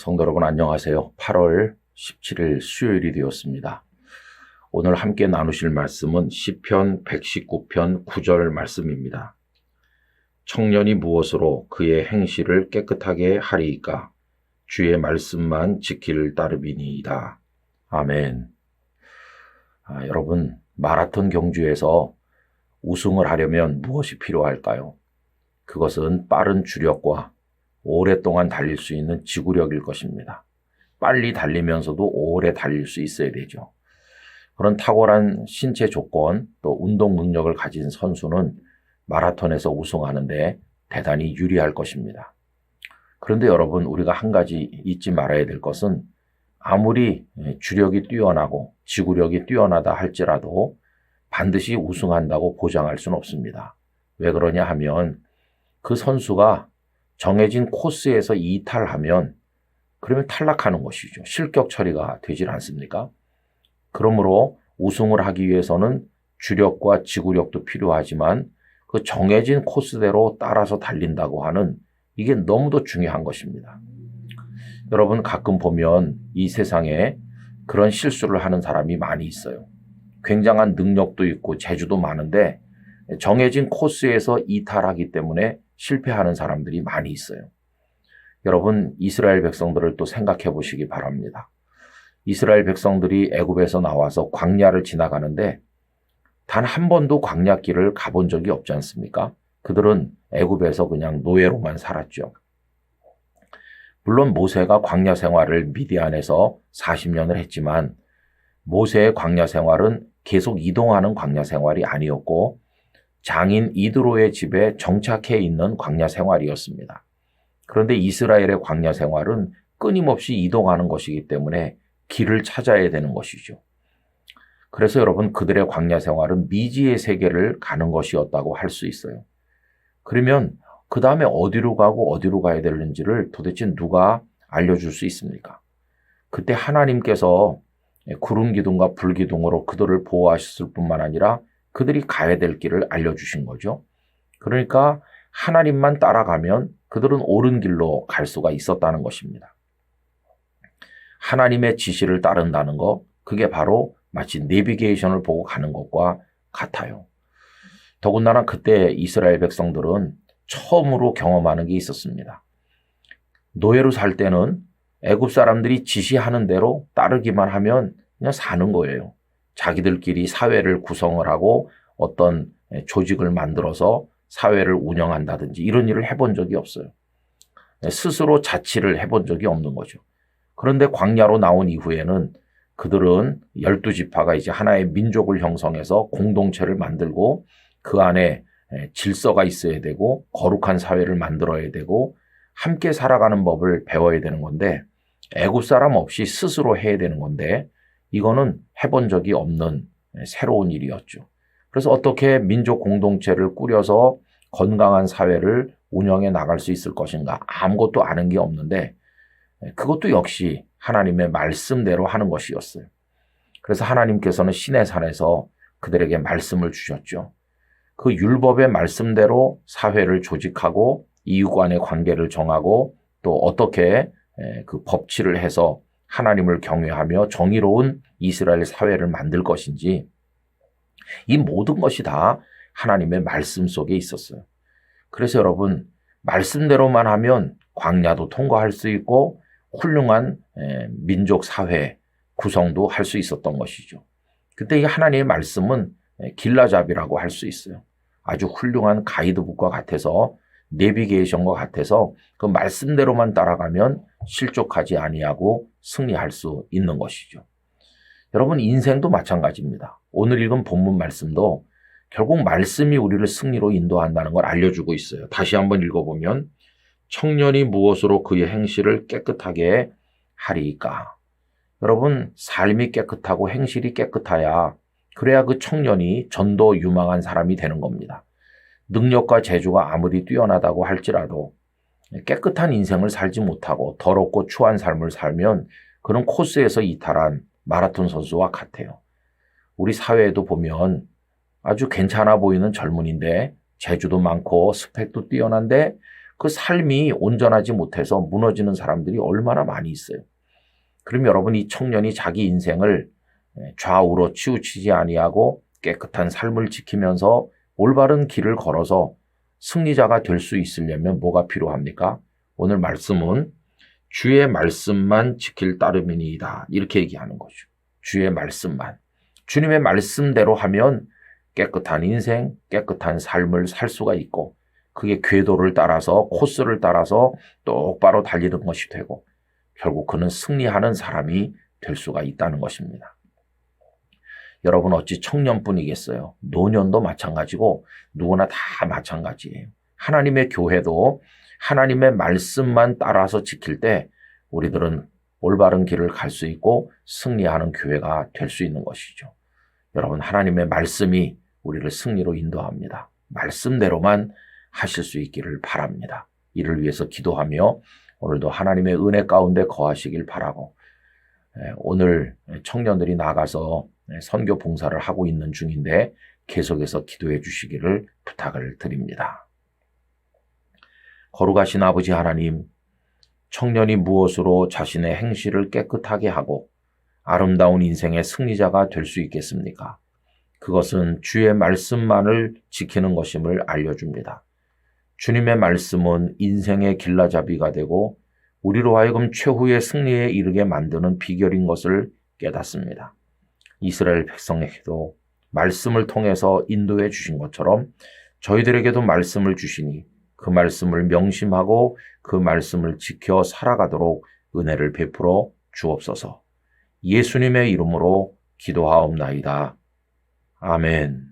성도 여러분 안녕하세요. 8월 17일 수요일이 되었습니다. 오늘 함께 나누실 말씀은 시편 119편 9절 말씀입니다. 청년이 무엇으로 그의 행실을 깨끗하게 하리이까? 주의 말씀만 지킬 따름이니이다. 아멘. 여러분, 마라톤 경주에서 우승을 하려면 무엇이 필요할까요? 그것은 빠른 주력과 오랫동안 달릴 수 있는 지구력일 것입니다. 빨리 달리면서도 오래 달릴 수 있어야 되죠. 그런 탁월한 신체 조건 또 운동 능력을 가진 선수는 마라톤에서 우승하는데 대단히 유리할 것입니다. 그런데 여러분, 우리가 한 가지 잊지 말아야 될 것은 아무리 주력이 뛰어나고 지구력이 뛰어나다 할지라도 반드시 우승한다고 보장할 수는 없습니다. 왜 그러냐 하면 그 선수가 정해진 코스에서 이탈하면 그러면 탈락하는 것이죠. 실격 처리가 되질 않습니까? 그러므로 우승을 하기 위해서는 주력과 지구력도 필요하지만 그 정해진 코스대로 따라서 달린다고 하는 이게 너무도 중요한 것입니다. 여러분, 가끔 보면 이 세상에 그런 실수를 하는 사람이 많이 있어요. 굉장한 능력도 있고 재주도 많은데 정해진 코스에서 이탈하기 때문에 실패하는 사람들이 많이 있어요. 여러분, 이스라엘 백성들을 또 생각해 보시기 바랍니다. 이스라엘 백성들이 애굽에서 나와서 광야를 지나가는데 단 한 번도 광야길을 가본 적이 없지 않습니까? 그들은 애굽에서 그냥 노예로만 살았죠. 물론 모세가 광야 생활을 미디안에서 40년을 했지만 모세의 광야 생활은 계속 이동하는 광야 생활이 아니었고 장인 이드로의 집에 정착해 있는 광야 생활이었습니다. 그런데 이스라엘의 광야 생활은 끊임없이 이동하는 것이기 때문에 길을 찾아야 되는 것이죠. 그래서 여러분, 그들의 광야 생활은 미지의 세계를 가는 것이었다고 할 수 있어요. 그러면 그 다음에 어디로 가고 어디로 가야 되는지를 도대체 누가 알려줄 수 있습니까? 그때 하나님께서 구름 기둥과 불 기둥으로 그들을 보호하셨을 뿐만 아니라 그들이 가야 될 길을 알려주신 거죠. 그러니까 하나님만 따라가면 그들은 옳은 길로 갈 수가 있었다는 것입니다. 하나님의 지시를 따른다는 것, 그게 바로 마치 내비게이션을 보고 가는 것과 같아요. 더군다나 그때 이스라엘 백성들은 처음으로 경험하는 게 있었습니다. 노예로 살 때는 애굽 사람들이 지시하는 대로 따르기만 하면 그냥 사는 거예요. 자기들끼리 사회를 구성을 하고 어떤 조직을 만들어서 사회를 운영한다든지 이런 일을 해본 적이 없어요. 스스로 자치를 해본 적이 없는 거죠. 그런데 광야로 나온 이후에는 그들은 12지파가 이제 하나의 민족을 형성해서 공동체를 만들고 그 안에 질서가 있어야 되고 거룩한 사회를 만들어야 되고 함께 살아가는 법을 배워야 되는 건데 애굽 사람 없이 스스로 해야 되는 건데 이거는 해본 적이 없는 새로운 일이었죠. 그래서 어떻게 민족 공동체를 꾸려서 건강한 사회를 운영해 나갈 수 있을 것인가? 아무것도 아는 게 없는데 그것도 역시 하나님의 말씀대로 하는 것이었어요. 그래서 하나님께서는 시내산에서 그들에게 말씀을 주셨죠. 그 율법의 말씀대로 사회를 조직하고 이웃 간의 관계를 정하고 또 어떻게 그 법치를 해서 하나님을 경외하며 정의로운 이스라엘 사회를 만들 것인지 이 모든 것이 다 하나님의 말씀 속에 있었어요. 그래서 여러분, 말씀대로만 하면 광야도 통과할 수 있고 훌륭한 민족 사회 구성도 할 수 있었던 것이죠. 그때 이 하나님의 말씀은 길라잡이라고 할 수 있어요. 아주 훌륭한 가이드북과 같아서 내비게이션과 같아서 그 말씀대로만 따라가면 실족하지 아니하고 승리할 수 있는 것이죠. 여러분, 인생도 마찬가지입니다. 오늘 읽은 본문 말씀도 결국 말씀이 우리를 승리로 인도한다는 걸 알려주고 있어요. 다시 한번 읽어보면 청년이 무엇으로 그의 행실을 깨끗하게 하리이까? 여러분, 삶이 깨끗하고 행실이 깨끗해야 그래야 그 청년이 전도 유망한 사람이 되는 겁니다. 능력과 재주가 아무리 뛰어나다고 할지라도 깨끗한 인생을 살지 못하고 더럽고 추한 삶을 살면 그런 코스에서 이탈한 마라톤 선수와 같아요. 우리 사회에도 보면 아주 괜찮아 보이는 젊은인데 재주도 많고 스펙도 뛰어난데 그 삶이 온전하지 못해서 무너지는 사람들이 얼마나 많이 있어요. 그럼 여러분, 이 청년이 자기 인생을 좌우로 치우치지 아니하고 깨끗한 삶을 지키면서 올바른 길을 걸어서 승리자가 될 수 있으려면 뭐가 필요합니까? 오늘 말씀은 주의 말씀만 지킬 따름이니이다, 이렇게 얘기하는 거죠. 주의 말씀만. 주님의 말씀대로 하면 깨끗한 인생, 깨끗한 삶을 살 수가 있고, 그게 궤도를 따라서, 코스를 따라서 똑바로 달리는 것이 되고, 결국 그는 승리하는 사람이 될 수가 있다는 것입니다. 여러분, 어찌 청년뿐이겠어요? 노년도 마찬가지고 누구나 다 마찬가지예요. 하나님의 교회도 하나님의 말씀만 따라서 지킬 때 우리들은 올바른 길을 갈 수 있고 승리하는 교회가 될 수 있는 것이죠. 여러분, 하나님의 말씀이 우리를 승리로 인도합니다. 말씀대로만 하실 수 있기를 바랍니다. 이를 위해서 기도하며 오늘도 하나님의 은혜 가운데 거하시길 바라고, 오늘 청년들이 나가서 선교 봉사를 하고 있는 중인데 계속해서 기도해 주시기를 부탁을 드립니다. 거룩하신 아버지 하나님, 청년이 무엇으로 자신의 행실을 깨끗하게 하고 아름다운 인생의 승리자가 될 수 있겠습니까? 그것은 주의 말씀만을 지키는 것임을 알려줍니다. 주님의 말씀은 인생의 길라잡이가 되고 우리로 하여금 최후의 승리에 이르게 만드는 비결인 것을 깨닫습니다. 이스라엘 백성에게도 말씀을 통해서 인도해 주신 것처럼 저희들에게도 말씀을 주시니 그 말씀을 명심하고 그 말씀을 지켜 살아가도록 은혜를 베풀어 주옵소서. 예수님의 이름으로 기도하옵나이다. 아멘.